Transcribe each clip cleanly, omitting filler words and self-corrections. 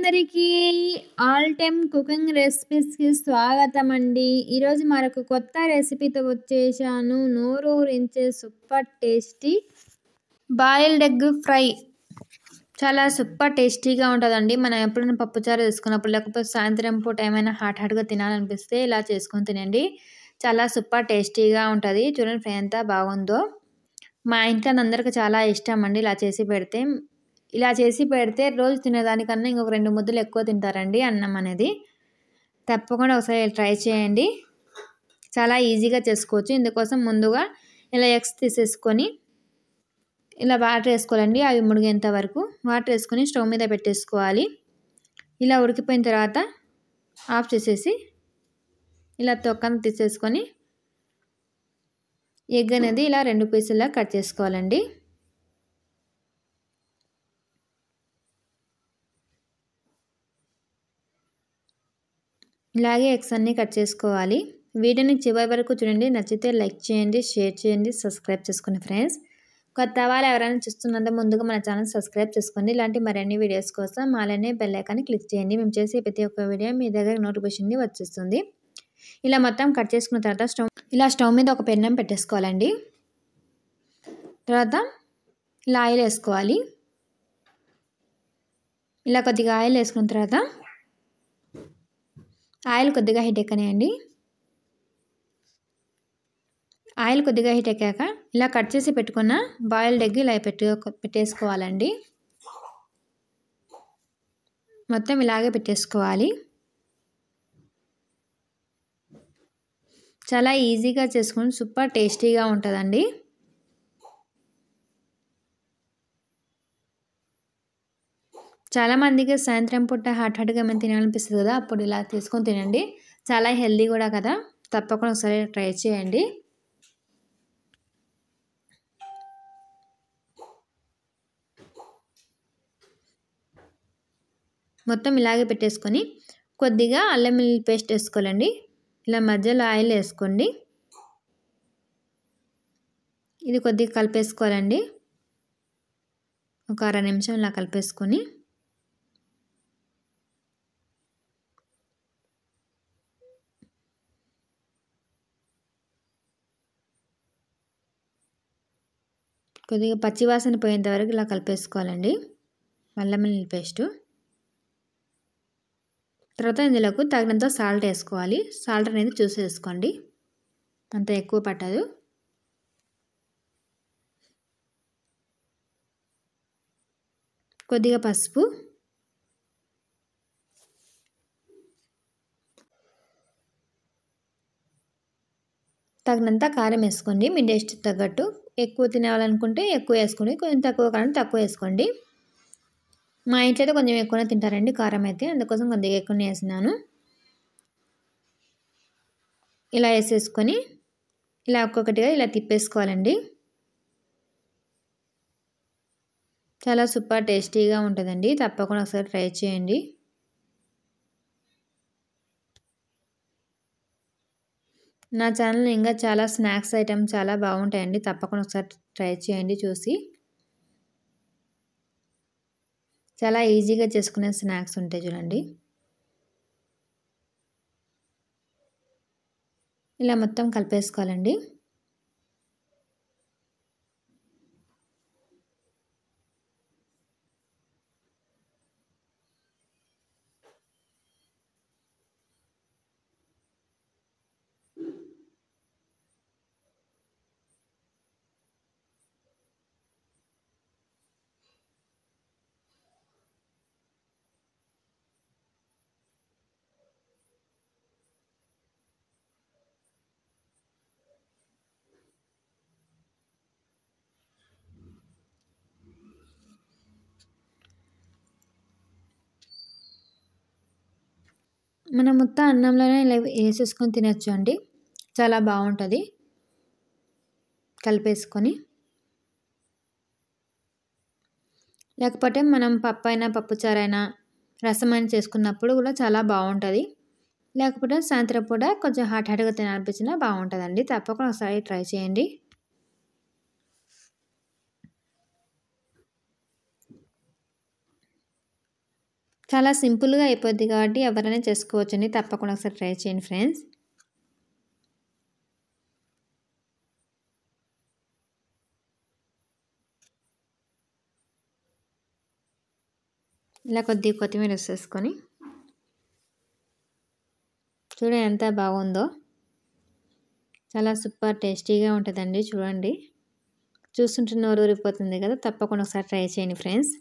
అందరికీ all time cooking రెసిపీస్‌కి స్వాగతం అండి. ఈరోజు మరొక కొత్త రెసిపీతో వచ్చేసాను. నోరూరించే super tasty boiled egg fry. చాలా సూపర్ టేస్టీగా ఉంటుందండి. మనం ఎప్పుడైనా పప్పుచారు చేసుకున్నప్పుడు, లేకపోతే సాయంత్రం పూట ఏమైనా హాట్‌గా తినాలనిపిస్తే ఇలా చేసుకొని తినండి. చాలా సూపర్ టేస్టీగా ఉంటుంది. చూడండి ఫ్రై ఎంత బాగుందో. మా ఇంట్లో అందరికీ చాలా ఇష్టం అండి ఇలా చేసి పెడితే రోజు తినేదానికన్నా ఇంకొక 2 ముద్దలు ఎక్కువ తింటారండి అన్నం అనేది. తప్పకుండా ఒకసారి ట్రై చేయండి. చాలా ఈజీగా చేసుకోవచ్చు. ఇందుకోసం ముందుగా ఇలా ఎగ్స్ తీసేసుకొని ఇలా వాటర్ వేసుకోవాలండి. అవి మునిగేంత వరకు వాటర్ వేసుకొని స్టవ్ మీద పెట్టేసుకోవాలి. ఇలా ఉడికిపోయిన తర్వాత ఆఫ్ చేసేసి ఇలా తొక్కను తీసేసుకొని ఎగ్ అనేది ఇలా 2 పీసుల్లా కట్ చేసుకోవాలండి. ఇలాగే ఎగ్స్ అన్నీ కట్ చేసుకోవాలి. వీడియోని చివరి వరకు చూడండి. నచ్చితే లైక్ చేయండి, షేర్ చేయండి, సబ్స్క్రైబ్ చేసుకోండి ఫ్రెండ్స్. కొత్త వాళ్ళు ఎవరైనా చూస్తున్నంత ముందుగా మన ఛానల్ సబ్స్క్రైబ్ చేసుకోండి. ఇలాంటి మరిన్ని వీడియోస్ కోసం అలానే బెల్ ఐకాన్ని క్లిక్ చేయండి. మేము చేసే ప్రతి ఒక్క వీడియో మీ దగ్గర నోటిఫికేషన్ వచ్చేస్తుంది. ఇలా మొత్తం కట్ చేసుకున్న తర్వాత స్టవ్ మీద ఒక పెన్నం పెట్టేసుకోవాలండి. తర్వాత ఇలా ఆయిల్ వేసుకోవాలి. ఇలా కొద్దిగా ఆయిల్ వేసుకున్న తర్వాత ఆయిల్ కొద్దిగా హీట్ ఎక్కనియండి. ఆయిల్ కొద్దిగా హీట్ ఎక్కాక ఇలా కట్ చేసి పెట్టుకున్న బాయిల్డ్ ఎగ్ ఇలా పెట్టేసుకోవాలండి. మొత్తం ఇలాగే పెట్టేసుకోవాలి. చాలా ఈజీగా చేసుకుని సూపర్ టేస్టీగా ఉంటుందండి. చాలామందికి సాయంత్రం పూట హాట్‌గా ఏమైనా తినాలనిపిస్తుంది కదా, అప్పుడు ఇలా తీసుకొని తినండి. చాలా హెల్దీ కూడా కదా. తప్పకుండా ఒకసారి ట్రై చేయండి. మొత్తం ఇలాగే పెట్టేసుకొని కొద్దిగా అల్లం వెల్లుల్లి పేస్ట్ వేసుకోవాలండి. ఇలా మధ్యలో ఆయిల్ వేసుకోండి. ఇది కొద్దిగా కలిపేసుకోవాలండి. ఒక అర నిమిషం ఇలా కలిపేసుకొని కొద్దిగా పచ్చివాసన పోయేంత వరకు ఇలా కలిపేసుకోవాలండి అల్లం వెల్లుల్లి పేస్టు. తర్వాత ఇందులోకి తగినంత సాల్ట్ వేసుకోవాలి. సాల్ట్ అనేది చూసి వేసుకోండి, అంత ఎక్కువ పట్టదు. కొద్దిగా పసుపు, తగినంత కారం వేసుకోండి. మీ టేస్ట్ తగ్గట్టు. ఎక్కువ తినాలనుకుంటే ఎక్కువ వేసుకోండి, కొంచెం తక్కువ కారం తక్కువ వేసుకోండి. మా ఇంట్లో అయితే కొంచెం ఎక్కువనే తింటారండి కారం అయితే, అందుకోసం కొద్దిగా ఎక్కువనే వేసినాను. ఇలా వేసేసుకొని ఇలా ఒక్కొక్కటిగా ఇలా తిప్పేసుకోవాలండి. చాలా సూపర్ టేస్టీగా ఉంటుందండి. తప్పకుండా ఒకసారి ట్రై చేయండి. నా ఛానల్లో ఇంకా చాలా స్నాక్స్ ఐటమ్స్ చాలా బాగుంటాయండి. తప్పకుండా ఒకసారి ట్రై చేయండి చూసి. చాలా ఈజీగా చేసుకునే స్నాక్స్ ఉంటాయి చూడండి. ఇలా మొత్తం కలిపేసుకోవాలండి. మనం మొత్తం అన్నంలోనే ఇలా వేసేసుకొని తినచ్చు అండి. చాలా బాగుంటుంది. కలిపేసుకొని లేకపోతే మనం పప్పు అయినా పప్పుచారైనా రసం అయినా చేసుకున్నప్పుడు కూడా చాలా బాగుంటుంది. లేకపోతే సాయంత్రం పూట కొంచెం హాట్‌గా తినాలనిపించినా బాగుంటుందండి. తప్పకుండా ఒకసారి ట్రై చేయండి. చాలా సింపుల్గా అయిపోద్ది కాబట్టి ఎవరైనా చేసుకోవచ్చండి. తప్పకుండా ఒకసారి ట్రై చేయండి ఫ్రెండ్స్. ఇలా కొద్దిగా కొత్తిమీర వేసేసుకొని చూడండి ఎంత బాగుందో. చాలా సూపర్ టేస్టీగా ఉంటుందండి. చూడండి, చూస్తుంటే నోరు ఊరిపోతుంది కదా. తప్పకుండా ఒకసారి ట్రై చేయండి ఫ్రెండ్స్.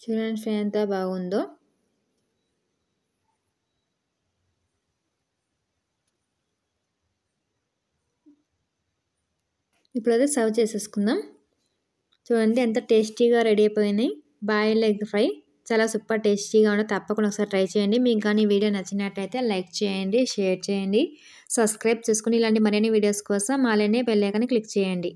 చూడండి ఫ్రెండ్స్ ఎంత బాగుందో. ఇప్పుడైతే సర్వ్ చేసేసుకుందాం. చూడండి ఎంత టేస్టీగా రెడీ అయిపోయినాయి బాయిల్డ్ ఎగ్ ఫ్రై. చాలా సూపర్ టేస్టీగా ఉండదు. తప్పకుండా ఒకసారి ట్రై చేయండి. మీకు కానీ ఈ వీడియో నచ్చినట్టయితే లైక్ చేయండి, షేర్ చేయండి, సబ్స్క్రైబ్ చేసుకుని ఇలాంటి మరిన్ని వీడియోస్ కోసం అలానే బెల్ ఐకాన్ని క్లిక్ చేయండి.